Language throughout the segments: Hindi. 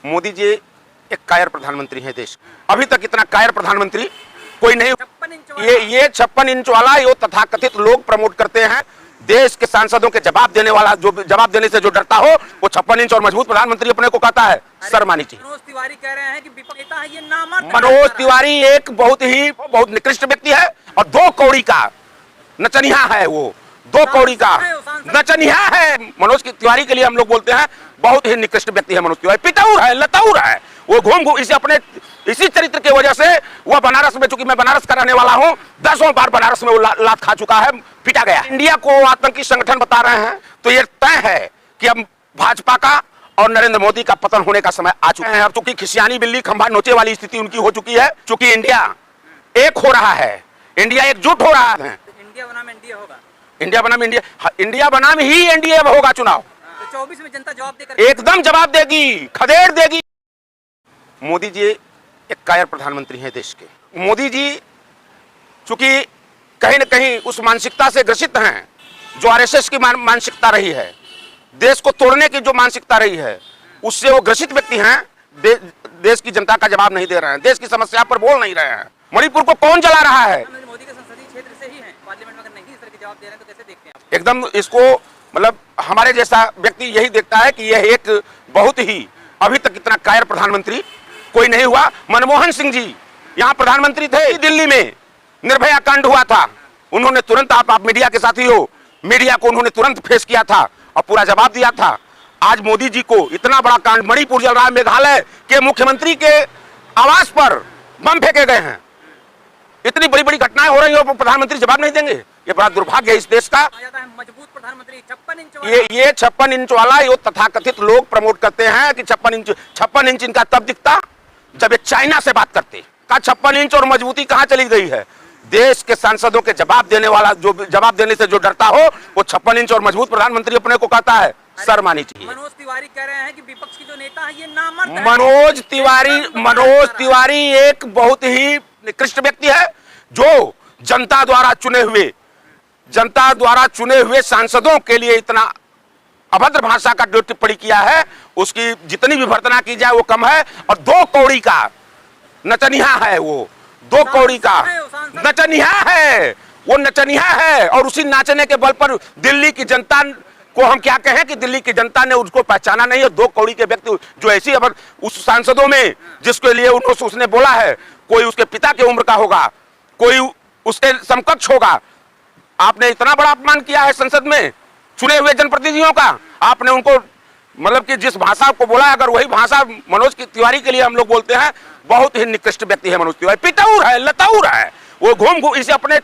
मोदी जी एक कायर प्रधानमंत्री हैं देश के। अभी तक इतना कायर प्रधानमंत्री कोई नहीं। 56 इंच ये 56 इंच वाला ये तथाकथित लोग प्रमोट करते हैं। देश के सांसदों के जवाब देने वाला, जो जवाब देने से जो डरता हो, वो 56 इंच और मजबूत प्रधानमंत्री अपने को कहता है। शर्म आनी चाहिए। मनोज तिवारी कह रहे हैं कि विपक्ष नेता है, ये नामर्द मनोज तिवारी एक बहुत निकृष्ट व्यक्ति है और दो कौड़ी का नचनिया है। वो दो कौड़ी का नचनिया है। मनोज तिवारी के लिए हम लोग बोलते हैं बहुत ही निकृष्ट व्यक्ति है मनोज तिवारी। पिटाऊर है, लताऊर है। वो घूम इसे अपने इसी चरित्र की वजह से वह बनारस में, चूंकि मैं बनारस का रहने वाला हूं, 10 बार बनारस में वो लात खा चुका है, पिटा गया। इंडिया को आतंकी संगठन बता रहे हैं तो यह तय है कि अब भाजपा का और नरेंद्र मोदी का पतन होने का समय आ चुका है। अब चूंकि खिसियानी बिल्ली खंभा नोचे वाली स्थिति उनकी हो चुकी है। चूंकि इंडिया एक हो रहा है, इंडिया एकजुट हो रहा है। इंडिया बनाम एनडीए होगा। इंडिया बनाम ही एनडीए होगा चुनाव। तो 24 में जनता जवाब देकर एकदम जवाब देगी, खदेड़ देगी। मोदी जी एक कायर प्रधानमंत्री हैं देश के। मोदी जी चूंकि कहीं न कहीं उस मानसिकता से ग्रसित हैं जो आरएसएस की मानसिकता रही है, देश को तोड़ने की जो मानसिकता रही है, उससे वो ग्रसित व्यक्ति हैं। देश की जनता का जवाब नहीं दे रहे हैं, देश की समस्या पर बोल नहीं रहे हैं। मणिपुर को कौन जला रहा है? मोदी के संसदीय क्षेत्र से ही है, पार्लियामेंट में अगर नहीं इस तरह के जवाब दे रहे हैं तो कैसे देखते हैं? एकदम इसको मतलब हमारे जैसा व्यक्ति यही देखता है कि यह एक बहुत ही अभी तक इतना कायर प्रधानमंत्री कोई नहीं हुआ। मनमोहन सिंह जी यहाँ प्रधानमंत्री थे, दिल्ली में निर्भया कांड हुआ था, उन्होंने तुरंत, आप मीडिया के साथी हो, मीडिया को उन्होंने तुरंत फेस किया था और पूरा जवाब दिया था। आज मोदी जी को इतना बड़ा कांड, मणिपुर जल रहा है, मेघालय के मुख्यमंत्री के आवास पर बम फेंके गए हैं, इतनी बड़ी बड़ी घटनाएं हो रही हैं और प्रधानमंत्री जवाब नहीं देंगे। ये बड़ा दुर्भाग्य है इस देश का। मजबूत प्रधानमंत्री 56 इंच ये 56 इंच वाला ये तथाकथित लोग प्रमोट करते हैं कि 56 इंच इनका तब दिखता जब ये चाइना से बात करते। का 56 इंच और मजबूती कहां चली गई है? देश के सांसदों के जवाब देने वाला, जो जवाब देने से जो डरता हो, वो 56 इंच और मजबूत प्रधानमंत्री अपने को कहता है। शर्म आनी चाहिए। मनोज तिवारी कह रहे हैं कि विपक्ष की जो नेता है, ये नामर्द है। मनोज तिवारी एक बहुत ही निकृष्ट व्यक्ति है जो जनता द्वारा चुने हुए सांसदों के लिए इतना अभद्र भाषा का जो टिप्पणी किया है, उसकी जितनी भी भर्त्सना की जाए वो कम है। और दो कौड़ी का नचनिया है। वो दो कौड़ी का नचनिया है, वो नचनिया है। और उसी नाचने के बल पर दिल्ली की जनता को हम क्या कहें कि दिल्ली की जनता ने उसको पहचाना नहीं है। दो कौड़ी के व्यक्ति जो ऐसी, अगर उस सांसदों में जिसके लिए उसने बोला है, कोई उसके पिता की उम्र का होगा, कोई उसके समकक्ष होगा। आपने इतना बड़ा अपमान किया है संसद में चुने हुए जनप्रतिनिधियों का। आपने उनको मतलब कि जिस भाषा को बोला, अगर वही भाषा मनोज तिवारी के लिए हम लोग बोलते हैं, बहुत ही निकृष्ट व्यक्ति है मनोज तिवारी। पिटाऊर है, लताऊर है। वो घूम इसे अपने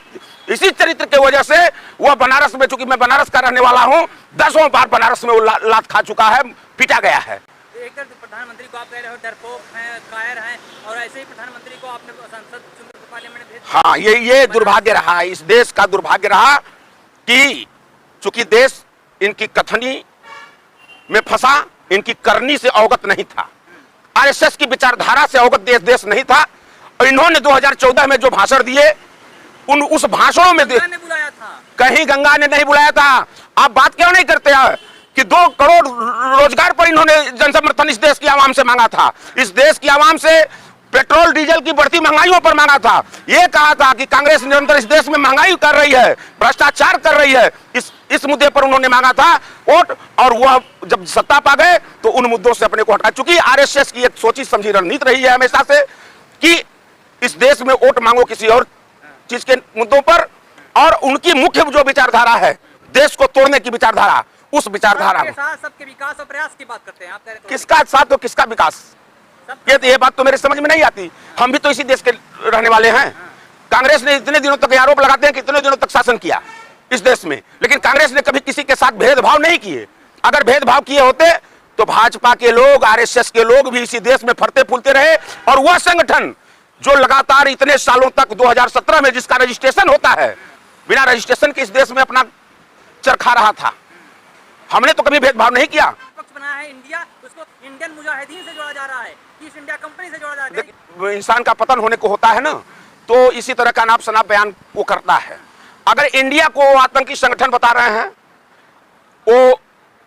इसी चरित्र की वजह से वह बनारस में, चूंकि मैं बनारस का रहने वाला हूं, 10 बार बनारस में वो लात खा चुका है, पिटा गया है। एक प्रधानमंत्री को आप कह रहे हो डरपोक हैं, कायर हैं, और ऐसे ही प्रधानमंत्री को आपने संसद चुनकर पार्लियामेंट में भेज। हाँ, ये दुर्भाग्य रहा, इस देश का दुर्भाग्य रहा कि चूंकि देश इनकी कथनी में फंसा, इनकी करनी से अवगत नहीं था, आरएसएस की विचारधारा से अवगत देश नहीं था। और इन्होंने 2014 में जो भाषण दिए, उस भाषणों में बुलाया था, कहीं गंगा ने नहीं बुलाया था। आप बात क्यों नहीं करते हैं कि 2 करोड़ रोजगार पर इन्होंने जनसमर्थन इस देश की आवाम से मांगा था। इस देश की आवाम से पेट्रोल डीजल की बढ़ती महंगाइयों पर मांगा था। ये कहा था कि कांग्रेस निरंतर इस देश में महंगाई कर रही है, भ्रष्टाचार कर रही है। इस मुद्दे पर उन्होंने मांगा था वोट, और वह जब सत्ता पा गए तो उन मुद्दों से अपने को हटा। चूंकि आरएसएस की एक सोची समझी रणनीति रही है हमेशा से कि इस देश में वोट मांगो किसी और चीज के मुद्दों पर, और उनकी मुख्य जो विचारधारा है देश को तोड़ने की विचारधारा, उस विचारधारा में सबके विकास और प्रयास की बात करते हैं। आप कह रहे हैं किसका साथ तो किसका विकास, ये बात तो मेरे समझ में नहीं आती। हम भी तो इसी देश के रहने वाले हैं। कांग्रेस ने इतने दिनों तक आरोप लगाते हैं कि इतने दिनों तक शासन किया इस देश में, लेकिन कांग्रेस ने कभी किसी के साथ भेदभाव नहीं किए। अगर भेदभाव किए होते तो भाजपा के लोग, आरएसएस के लोग भी इसी देश में फरते फूलते रहे। और वह संगठन जो लगातार इतने सालों तक 2017 में जिसका रजिस्ट्रेशन होता है, बिना रजिस्ट्रेशन के इस देश में अपना चरखा रहा था। हमने तो कभी भेदभाव नहीं किया। बनाया है इंडिया, उसको इंडियन मुजाहिदीन से जोड़ा जा रहा है, ईस्ट इंडिया कंपनी से जोड़ा जा रहा है। इंसान का पतन होने को होता है ना, तो इसी तरह का नाप शनाप बयान वो करता है। अगर इंडिया को आतंकी संगठन बता रहे हैं, वो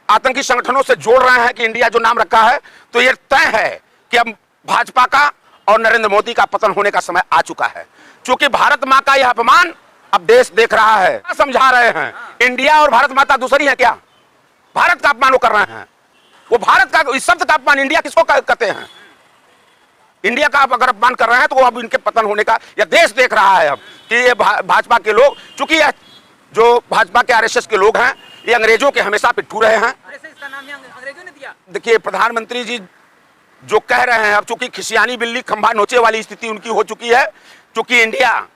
आतंकी संगठनों से जोड़ रहे हैं कि इंडिया जो नाम रखा है, तो यह तय है कि अब भाजपा का और नरेंद्र मोदी का पतन होने का समय आ चुका है। क्योंकि भारत मां का यह अपमान अब देश देख रहा है, समझा रहे हैं। इंडिया और भारत माता दूसरी है क्या? भारत का अपमान वो कर रहे हैं। वो भारत का, इस शब्द का अपमान इंडिया किसको कहते हैं? इंडिया का अगर अपमान कर रहे हैं तो वो अब इनके पतन होने का यह देश देख रहा है अब कि ये भाजपा के लोग, चूंकि यह जो भाजपा के आरएसएस के लोग हैं, ये अंग्रेजों के हमेशा पिट्ठू रहे हैं। इसका नाम अंग्रेजों ने दिया। देखिए, प्रधानमंत्री जी जो कह रहे हैं, अब चूंकि खिसियानी बिल्ली खंभा नोचे वाली स्थिति उनकी हो चुकी है, क्योंकि इंडिया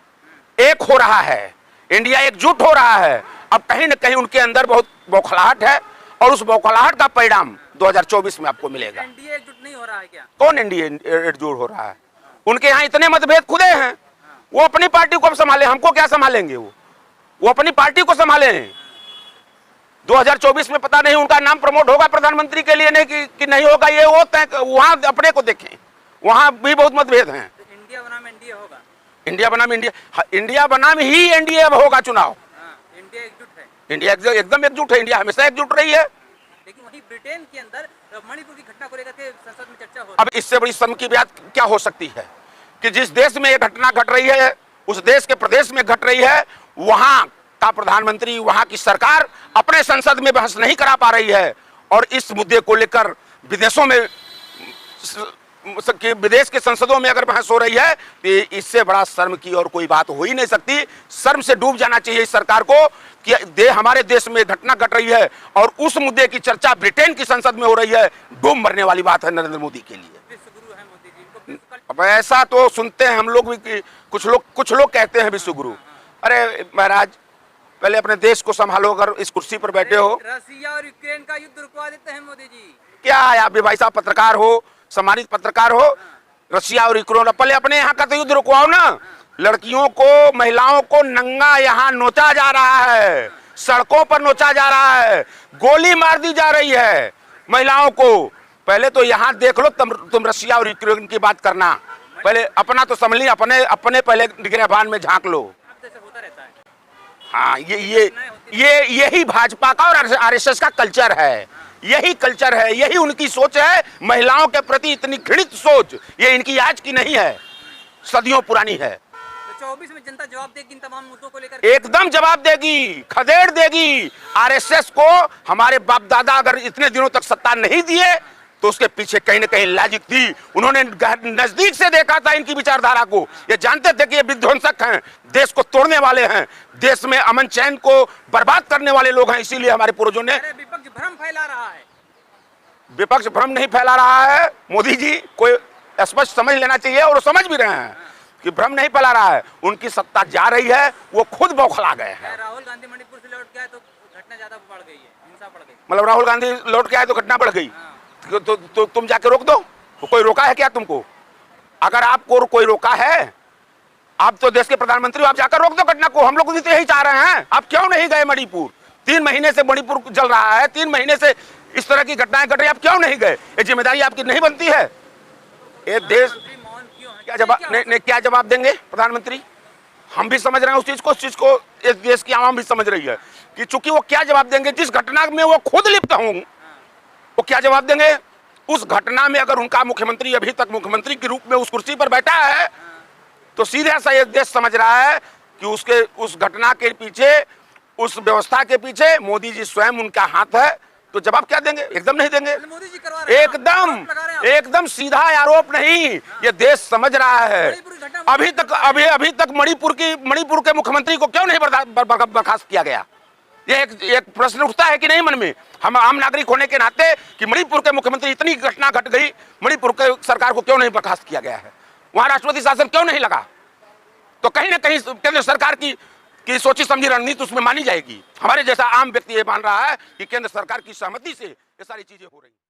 एक हो रहा है, इंडिया एकजुट हो रहा है। अब कहीं न कहीं उनके अंदर बहुत बौखलाहट है और उस बौखलाहट का परिणाम 2024 में आपको मिलेगा। एनडीए एकजुट नहीं हो रहा है क्या? कौन एनडीए एकजुट हो रहा है? उनके यहाँ इतने मतभेद खुदे हैं। वो अपनी पार्टी को संभाले, हमको क्या संभालेंगे? वो अपनी पार्टी को संभाले। 2024 में पता नहीं उनका नाम प्रमोट होगा प्रधानमंत्री के लिए नहीं कि नहीं होगा, ये वो तय, वहां अपने को देखें, वहां भी बहुत मतभेद हैं। तो इंडिया बनाम एनडीए होगा। इंडिया बनाम इंडिया बनाम ही एनडीए अब होगा चुनाव। इंडिया एकजुट है। इंडिया एकदम एकजुट है। इंडिया हमेशा एकजुट रही है। लेकिन वहीं ब्रिटेन के अंदर मणिपुर की घटना को लेकर के संसद में चर्चा हो रही है। अब इससे बड़ी शर्म की बात क्या हो सकती है कि जिस देश में ये घटना घट रही है, उस देश के प्रदेश में घट रही है, वहां का प्रधानमंत्री, वहां की सरकार अपने संसद में बहस नहीं करा पा रही है। और इस मुद्दे को लेकर विदेशों में, विदेश के संसदों में अगर बहस हो रही है, तो इससे बड़ा शर्म की और कोई बात हो ही नहीं सकती। शर्म से डूब जाना चाहिए इस सरकार को कि हमारे देश में घटना घट रही है और उस मुद्दे की चर्चा ब्रिटेन की संसद में हो रही है। डूब मरने वाली बात है नरेंद्र मोदी के लिए। विश्वगुरु है मोदी जी। अब ऐसा तो सुनते हैं हम लोग भी कि कुछ लोग कहते हैं विश्वगुरु। अरे महाराज, पहले अपने देश को संभालो। अगर इस कुर्सी पर बैठे हो, रसिया और यूक्रेन का युद्ध रुकवा देते हैं मोदी जी। क्या आप भी भाई साहब पत्रकार हो, सम्मानित पत्रकार हो? रसिया और यूक्रेन, पहले अपने यहाँ का तो युद्ध रुकवाओ ना। लड़कियों को, महिलाओं को नंगा यहाँ नोचा जा रहा है, सड़कों पर नोचा जा रहा है, गोली मार दी जा रही है महिलाओं को। पहले तो यहाँ देख लो, तुम रसिया और यूक्रेन की बात करना। पहले अपना तो समझ ली, अपने पहले निगरान में झांक लो। होता रहता है। हाँ, यही भाजपा का और आरएसएस का कल्चर है। यही कल्चर है, यही उनकी सोच है। महिलाओं के प्रति इतनी घृणित सोच ये इनकी आज की नहीं है, सदियों पुरानी है। तो 24 में जनता जवाब देगी इन तमाम मुद्दों को लेकर? एकदम जवाब देगी, खदेड़ देगी। आरएसएस को हमारे बाप दादा अगर इतने दिनों तक सत्ता नहीं दिए तो उसके पीछे कहीं ना कहीं लॉजिक थी। उन्होंने नजदीक से देखा था इनकी विचारधारा को। ये जानते थे कि ये विध्वंसक हैं, देश को तोड़ने वाले हैं, देश में अमन चैन को बर्बाद करने वाले लोग हैं। इसीलिए हमारे पूर्वजों ने। विपक्ष भ्रम फैला रहा है। विपक्ष भ्रम नहीं फैला रहा है। मोदी जी को स्पष्ट समझ लेना चाहिए और समझ भी रहे हैं कि भ्रम नहीं फैला रहा है। उनकी सत्ता जा रही है, वो खुद बौखला गए हैं। राहुल गांधी मणिपुर से लौट के आए तो घटना ज्यादा बढ़ गई है, हिंसा बढ़ गई। मतलब राहुल गांधी लौट के आए तो घटना बढ़ गई। तो तुम जाके रोक दो। कोई रोका है क्या तुमको? अगर आपको कोई रोका है, आप तो देश के प्रधानमंत्री हो, आप जाकर रोक दो घटना को। हम लोग भी तो यही चाह रहे हैं। आप क्यों नहीं गए मणिपुर? 3 महीने से मणिपुर जल रहा है, 3 महीने से इस तरह की घटनाएं घट रही, आप क्यों नहीं गए? ये जिम्मेदारी आपकी नहीं बनती है? ये देश क्या जवाब देंगे प्रधानमंत्री? हम भी समझ रहे हैं उस चीज को इस देश की आवाम भी समझ रही है कि चूंकि वो क्या जवाब देंगे जिस घटना में वो खुद लिप्त हों। वो क्या जवाब देंगे? उस घटना में अगर उनका मुख्यमंत्री अभी तक मुख्यमंत्री के रूप में उस कुर्सी पर बैठा है तो सीधा सा ये देश समझ रहा है कि उस घटना के पीछे, उस व्यवस्था के पीछे मोदी जी स्वयं उनका हाथ है। तो जवाब क्या देंगे? एकदम नहीं देंगे। मोदी जी करवा रहे हैं। एकदम सीधा आरोप नहीं, ये देश समझ रहा है। अभी तक मणिपुर के मुख्यमंत्री को क्यों नहीं बर्खास्त किया गया? ये एक प्रश्न उठता है कि नहीं मन में? हम आम नागरिक होने के नाते कि मणिपुर के मुख्यमंत्री, इतनी घटना घट गई, मणिपुर के सरकार को क्यों नहीं बर्खास्त किया गया है? वहां राष्ट्रपति शासन क्यों नहीं लगा? तो कहीं ना कहीं केंद्र सरकार की सोची समझी रणनीति उसमें मानी जाएगी। हमारे जैसा आम व्यक्ति ये मान रहा है कि केंद्र सरकार की सहमति से ये सारी चीजें हो रही हैं।